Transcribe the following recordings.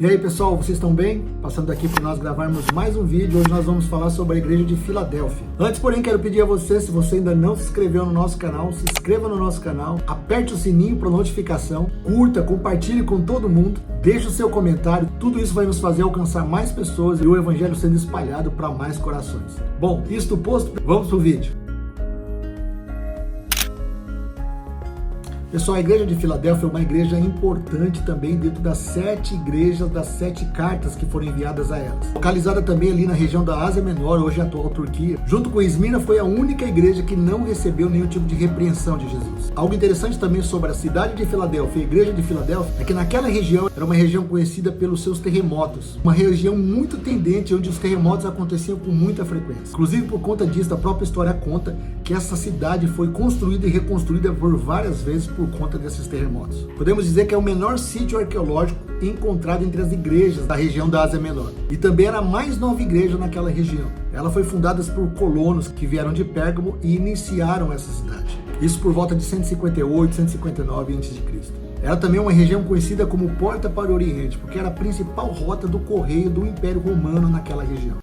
E aí pessoal, vocês estão bem? Passando aqui para nós gravarmos mais um vídeo. Hoje nós vamos falar sobre a igreja de Filadélfia. Antes, porém, quero pedir a você, se você ainda não se inscreveu no nosso canal, se inscreva no nosso canal, aperte o sininho para notificação, curta, compartilhe com todo mundo, deixe o seu comentário. Tudo isso vai nos fazer alcançar mais pessoas e o evangelho sendo espalhado para mais corações. Bom, isto posto, vamos pro vídeo. Pessoal, a igreja de Filadélfia é uma igreja importante também dentro das 7 igrejas, das 7 cartas que foram enviadas a elas. Localizada também ali na região da Ásia Menor, hoje a atual Turquia, junto com Esmirna, foi a única igreja que não recebeu nenhum tipo de repreensão de Jesus. Algo interessante também sobre a cidade de Filadélfia e a igreja de Filadélfia é que naquela região era uma região conhecida pelos seus terremotos, uma região muito tendente onde os terremotos aconteciam com muita frequência. Inclusive, por conta disso, a própria história conta que essa cidade foi construída e reconstruída por várias vezes por conta desses terremotos. Podemos dizer que é o menor sítio arqueológico encontrado entre as igrejas da região da Ásia Menor. E também era a mais nova igreja naquela região. Ela foi fundada por colonos que vieram de Pérgamo e iniciaram essa cidade. Isso por volta de 158, 159 a.C. Era também uma região conhecida como Porta para o Oriente, porque era a principal rota do correio do Império Romano naquela região.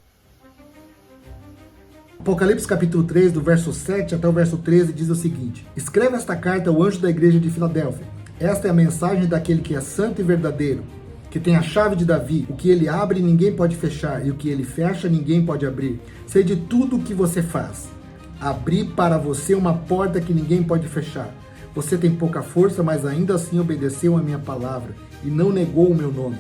Apocalipse capítulo 3, do verso 7 até o verso 13, diz o seguinte: escreve esta carta ao anjo da igreja de Filadélfia. Esta é a mensagem daquele que é santo e verdadeiro, que tem a chave de Davi. O que ele abre, ninguém pode fechar, e o que ele fecha, ninguém pode abrir. Sei de tudo o que você faz. Abri para você uma porta que ninguém pode fechar. Você tem pouca força, mas ainda assim obedeceu a minha palavra, e não negou o meu nome.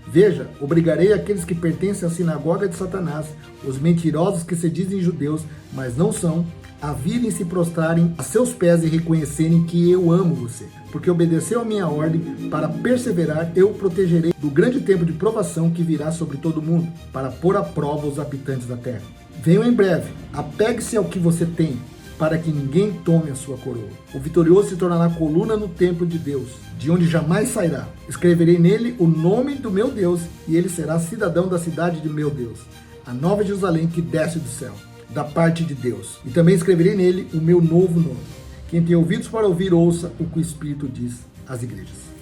Veja, obrigarei aqueles que pertencem à sinagoga de Satanás, os mentirosos que se dizem judeus, mas não são, a virem se prostrarem a seus pés e reconhecerem que eu amo você. Porque obedeceu a minha ordem, para perseverar, eu o protegerei do grande tempo de provação que virá sobre todo mundo, para pôr à prova os habitantes da terra. Venho em breve, apegue-se ao que você tem, para que ninguém tome a sua coroa. O vitorioso se tornará coluna no templo de Deus, de onde jamais sairá. Escreverei nele o nome do meu Deus, e ele será cidadão da cidade de meu Deus, a nova Jerusalém que desce do céu, da parte de Deus. E também escreverei nele o meu novo nome. Quem tem ouvidos para ouvir, ouça o que o Espírito diz às igrejas.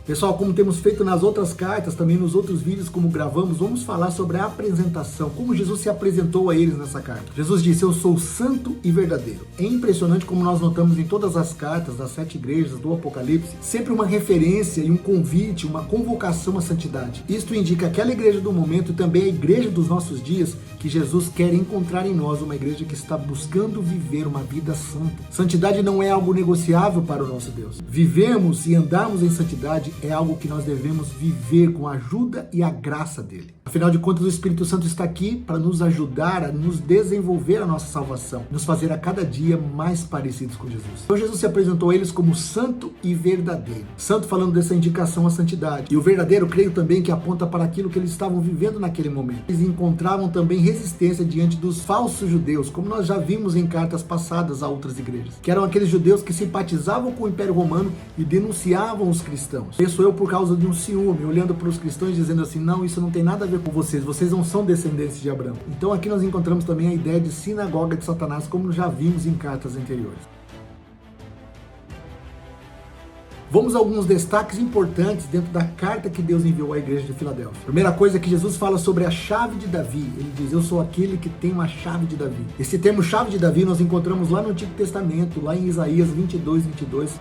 Pessoal, como temos feito nas outras cartas, também nos outros vídeos como gravamos, vamos falar sobre a apresentação, como Jesus se apresentou a eles nessa carta. Jesus disse: eu sou santo e verdadeiro. É impressionante como nós notamos em todas as cartas das 7 igrejas do Apocalipse, sempre uma referência e um convite, uma convocação à santidade. Isto indica aquela igreja do momento e também a igreja dos nossos dias, que Jesus quer encontrar em nós uma igreja que está buscando viver uma vida santa. Santidade não é algo negociável para o nosso Deus. Vivemos e andarmos em santidade é algo que nós devemos viver com a ajuda e a graça dele. Afinal de contas, o Espírito Santo está aqui para nos ajudar a nos desenvolver a nossa salvação, nos fazer a cada dia mais parecidos com Jesus. Então Jesus se apresentou a eles como santo e verdadeiro. Santo falando dessa indicação à santidade. E o verdadeiro, creio também que aponta para aquilo que eles estavam vivendo naquele momento. Eles encontravam também resistência diante dos falsos judeus, como nós já vimos em cartas passadas a outras igrejas, que eram aqueles judeus que simpatizavam com o Império Romano e denunciavam os cristãos. Penso eu por causa de um ciúme, olhando para os cristãos dizendo assim: não, isso não tem nada a ver com vocês não são descendentes de Abraão. Então aqui nós encontramos também a ideia de sinagoga de Satanás, como já vimos em cartas anteriores. Vamos a alguns destaques importantes dentro da carta que Deus enviou à igreja de Filadélfia. Primeira coisa é que Jesus fala sobre a chave de Davi. Ele diz: eu sou aquele que tem uma chave de Davi. Esse termo chave de Davi nós encontramos lá no Antigo Testamento, lá em Isaías 22,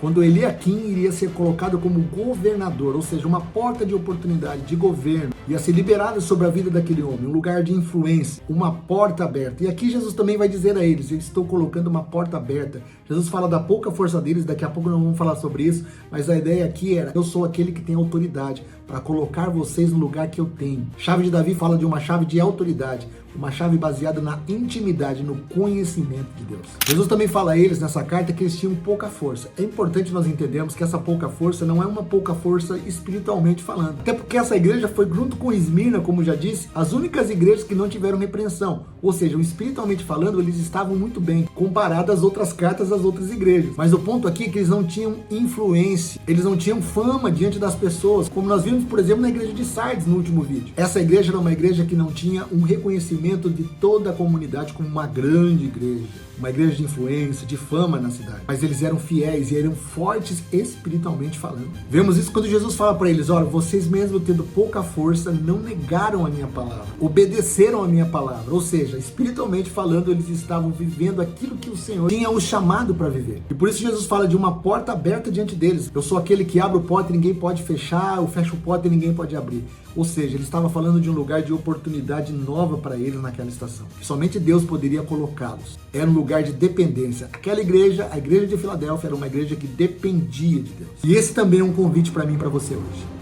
quando Eliaquim iria ser colocado como governador, ou seja, uma porta de oportunidade, de governo, ia ser liberado sobre a vida daquele homem, um lugar de influência, uma porta aberta. E aqui Jesus também vai dizer a eles: eu estou colocando uma porta aberta. Jesus fala da pouca força deles, daqui a pouco não vamos falar sobre isso, mas a ideia aqui era: eu sou aquele que tem autoridade para colocar vocês no lugar que eu tenho. Chave de Davi fala de uma chave de autoridade, uma chave baseada na intimidade, no conhecimento de Deus. Jesus também fala a eles nessa carta que eles tinham pouca força. É importante nós entendermos que essa pouca força não é uma pouca força espiritualmente falando. Até porque essa igreja foi, junto com Esmirna, como já disse, as únicas igrejas que não tiveram repreensão. Ou seja, espiritualmente falando, eles estavam muito bem, comparado às outras cartas das outras igrejas. Mas o ponto aqui é que eles não tinham influência, eles não tinham fama diante das pessoas, como nós vimos, por exemplo, na igreja de Sardes no último vídeo. Essa igreja era uma igreja que não tinha um reconhecimento de toda a comunidade como uma grande igreja. uma igreja de influência, de fama na cidade. Mas eles eram fiéis e eram fortes espiritualmente falando. Vemos isso quando Jesus fala para eles: olha, vocês mesmo tendo pouca força, não negaram a minha palavra, obedeceram a minha palavra. Ou seja, espiritualmente falando, eles estavam vivendo aquilo que o Senhor tinha os chamado para viver. E por isso Jesus fala de uma porta aberta diante deles. Eu sou aquele que abre o porta e ninguém pode fechar, eu fecho o porta e ninguém pode abrir. Ou seja, ele estava falando de um lugar de oportunidade nova para eles naquela estação. Somente Deus poderia colocá-los. Era um lugar de dependência. Aquela igreja, a igreja de Filadélfia, era uma igreja que dependia de Deus. E esse também é um convite para mim e para você hoje.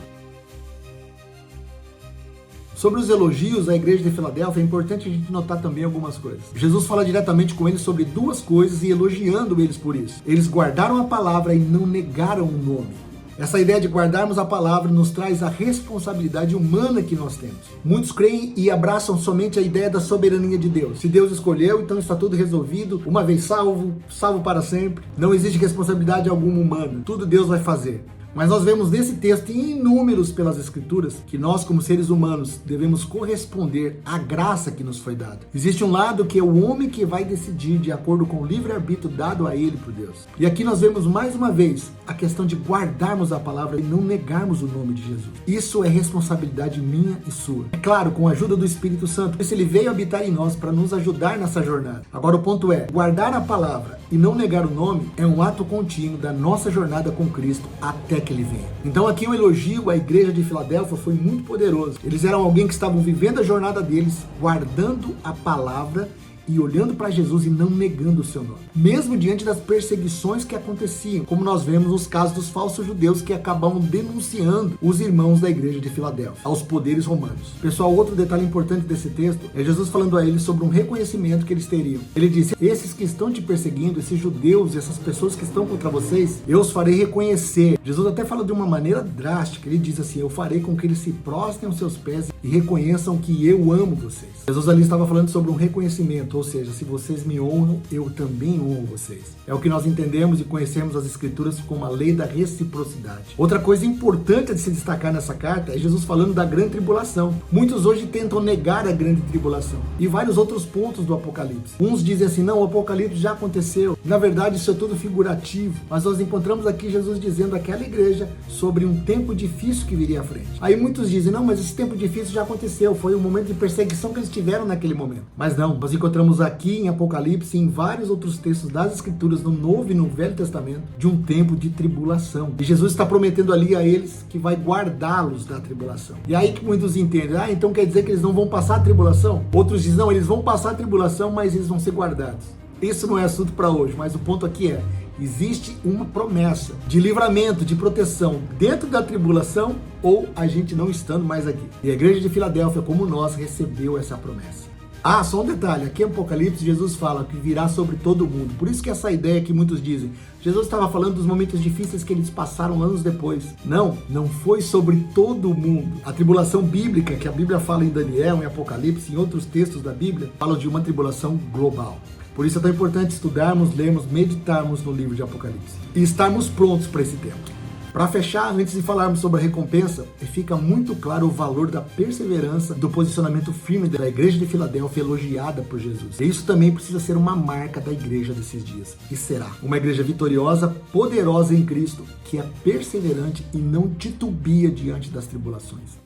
Sobre os elogios à igreja de Filadélfia, é importante a gente notar também algumas coisas. Jesus fala diretamente com eles sobre duas coisas e elogiando eles por isso. Eles guardaram a palavra e não negaram o nome. Essa ideia de guardarmos a palavra nos traz a responsabilidade humana que nós temos. Muitos creem e abraçam somente a ideia da soberania de Deus. Se Deus escolheu, então está tudo resolvido, uma vez salvo, salvo para sempre. Não existe responsabilidade alguma humana, tudo Deus vai fazer. Mas nós vemos nesse texto e inúmeros pelas Escrituras que nós, como seres humanos, devemos corresponder à graça que nos foi dada. Existe um lado que é o homem que vai decidir de acordo com o livre-arbítrio dado a ele por Deus. E aqui nós vemos mais uma vez a questão de guardarmos a palavra e não negarmos o nome de Jesus. Isso é responsabilidade minha e sua. É claro, com a ajuda do Espírito Santo, pois ele veio habitar em nós para nos ajudar nessa jornada. Agora o ponto é, guardar a palavra e não negar o nome é um ato contínuo da nossa jornada com Cristo até que ele venha. Então aqui o elogio à igreja de Filadélfia foi muito poderoso. Eles eram alguém que estavam vivendo a jornada deles, guardando a palavra e olhando para Jesus e não negando o seu nome. Mesmo diante das perseguições que aconteciam, como nós vemos nos casos dos falsos judeus que acabavam denunciando os irmãos da igreja de Filadélfia aos poderes romanos. Pessoal, outro detalhe importante desse texto é Jesus falando a eles sobre um reconhecimento que eles teriam. Ele disse: esses que estão te perseguindo, esses judeus, essas pessoas que estão contra vocês, eu os farei reconhecer. Jesus até fala de uma maneira drástica. Ele diz assim: eu farei com que eles se prostrem aos seus pés e reconheçam que eu amo vocês. Jesus ali estava falando sobre um reconhecimento. Ou seja, se vocês me honram, eu também honro vocês. É o que nós entendemos e conhecemos as Escrituras como a lei da reciprocidade. Outra coisa importante de se destacar nessa carta é Jesus falando da grande tribulação. Muitos hoje tentam negar a grande tribulação e vários outros pontos do Apocalipse. Uns dizem assim: não, o Apocalipse já aconteceu. Na verdade, isso é tudo figurativo. Mas nós encontramos aqui Jesus dizendo àquela igreja sobre um tempo difícil que viria à frente. Aí muitos dizem: não, mas esse tempo difícil já aconteceu. Foi um momento de perseguição que eles tiveram naquele momento. Mas não, nós encontramos aqui em Apocalipse e em vários outros textos das Escrituras, no Novo e no Velho Testamento, de um tempo de tribulação. E Jesus está prometendo ali a eles que vai guardá-los da tribulação. E aí que muitos entendem: ah, então quer dizer que eles não vão passar a tribulação? Outros dizem: não, eles vão passar a tribulação, mas eles vão ser guardados. Isso não é assunto para hoje, mas o ponto aqui é: existe uma promessa de livramento, de proteção dentro da tribulação ou a gente não estando mais aqui. E a igreja de Filadélfia, como nós, recebeu essa promessa. Ah, só um detalhe, aqui em Apocalipse Jesus fala que virá sobre todo mundo. Por isso que essa ideia que muitos dizem, Jesus estava falando dos momentos difíceis que eles passaram anos depois. Não, não foi sobre todo mundo. A tribulação bíblica, que a Bíblia fala em Daniel, em Apocalipse, em outros textos da Bíblia, falam de uma tribulação global. Por isso é tão importante estudarmos, lermos, meditarmos no livro de Apocalipse e estarmos prontos para esse tempo. Para fechar, antes de falarmos sobre a recompensa, fica muito claro o valor da perseverança, do posicionamento firme da igreja de Filadélfia elogiada por Jesus. E isso também precisa ser uma marca da igreja desses dias. E será uma igreja vitoriosa, poderosa em Cristo, que é perseverante e não titubia diante das tribulações.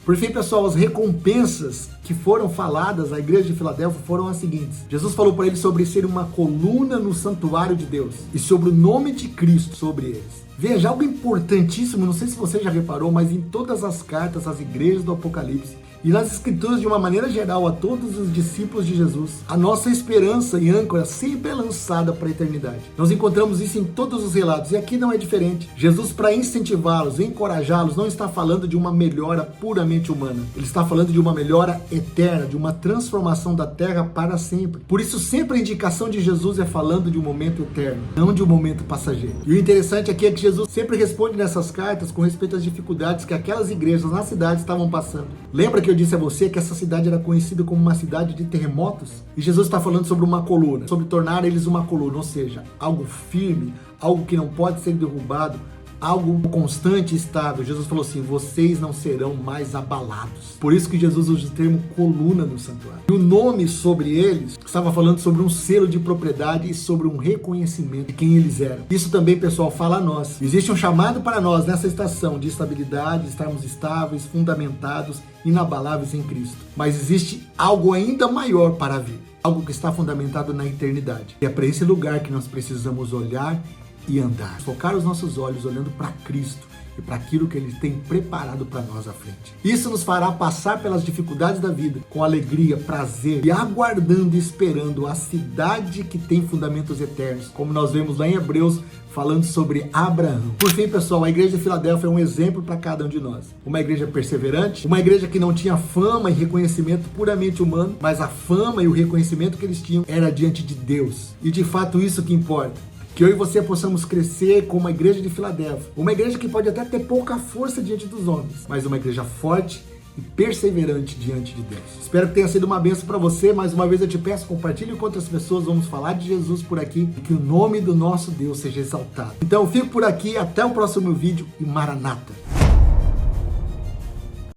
Por fim, pessoal, as recompensas que foram faladas à igreja de Filadélfia foram as seguintes. Jesus falou para eles sobre ser uma coluna no santuário de Deus e sobre o nome de Cristo sobre eles. Veja, algo importantíssimo, não sei se você já reparou, mas em todas as cartas às igrejas do Apocalipse e nas Escrituras de uma maneira geral a todos os discípulos de Jesus, a nossa esperança e âncora sempre é lançada para a eternidade. Nós encontramos isso em todos os relatos e aqui não é diferente. Jesus, para incentivá-los, encorajá-los, não está falando de uma melhora puramente humana. Ele está falando de uma melhora eterna, de uma transformação da terra para sempre. Por isso sempre a indicação de Jesus é falando de um momento eterno, não de um momento passageiro. E o interessante aqui é que Jesus sempre responde nessas cartas com respeito às dificuldades que aquelas igrejas na cidade estavam passando. Lembra que eu disse a você que essa cidade era conhecida como uma cidade de terremotos? E Jesus está falando sobre uma coluna, sobre tornar eles uma coluna, ou seja, algo firme, algo que não pode ser derrubado, algo constante e estável. Jesus falou assim, vocês não serão mais abalados. Por isso que Jesus usa o termo coluna no santuário. E o nome sobre eles estava falando sobre um selo de propriedade e sobre um reconhecimento de quem eles eram. Isso também, pessoal, fala a nós. Existe um chamado para nós nessa estação de estabilidade, estarmos estáveis, fundamentados, inabaláveis em Cristo. Mas existe algo ainda maior para vir. Algo que está fundamentado na eternidade. E é para esse lugar que nós precisamos olhar e andar. Focar os nossos olhos olhando para Cristo e para aquilo que Ele tem preparado para nós à frente. Isso nos fará passar pelas dificuldades da vida com alegria, prazer e aguardando e esperando a cidade que tem fundamentos eternos, como nós vemos lá em Hebreus, falando sobre Abraão. Por fim, pessoal, a igreja de Filadélfia é um exemplo para cada um de nós. Uma igreja perseverante, uma igreja que não tinha fama e reconhecimento puramente humano, mas a fama e o reconhecimento que eles tinham era diante de Deus. E de fato isso que importa. Que eu e você possamos crescer como a igreja de Filadélfia. Uma igreja que pode até ter pouca força diante dos homens, mas uma igreja forte e perseverante diante de Deus. Espero que tenha sido uma bênção para você. Mais uma vez eu te peço, compartilhe com outras pessoas. Vamos falar de Jesus por aqui e que o nome do nosso Deus seja exaltado. Então eu fico por aqui, até o próximo vídeo e Maranata!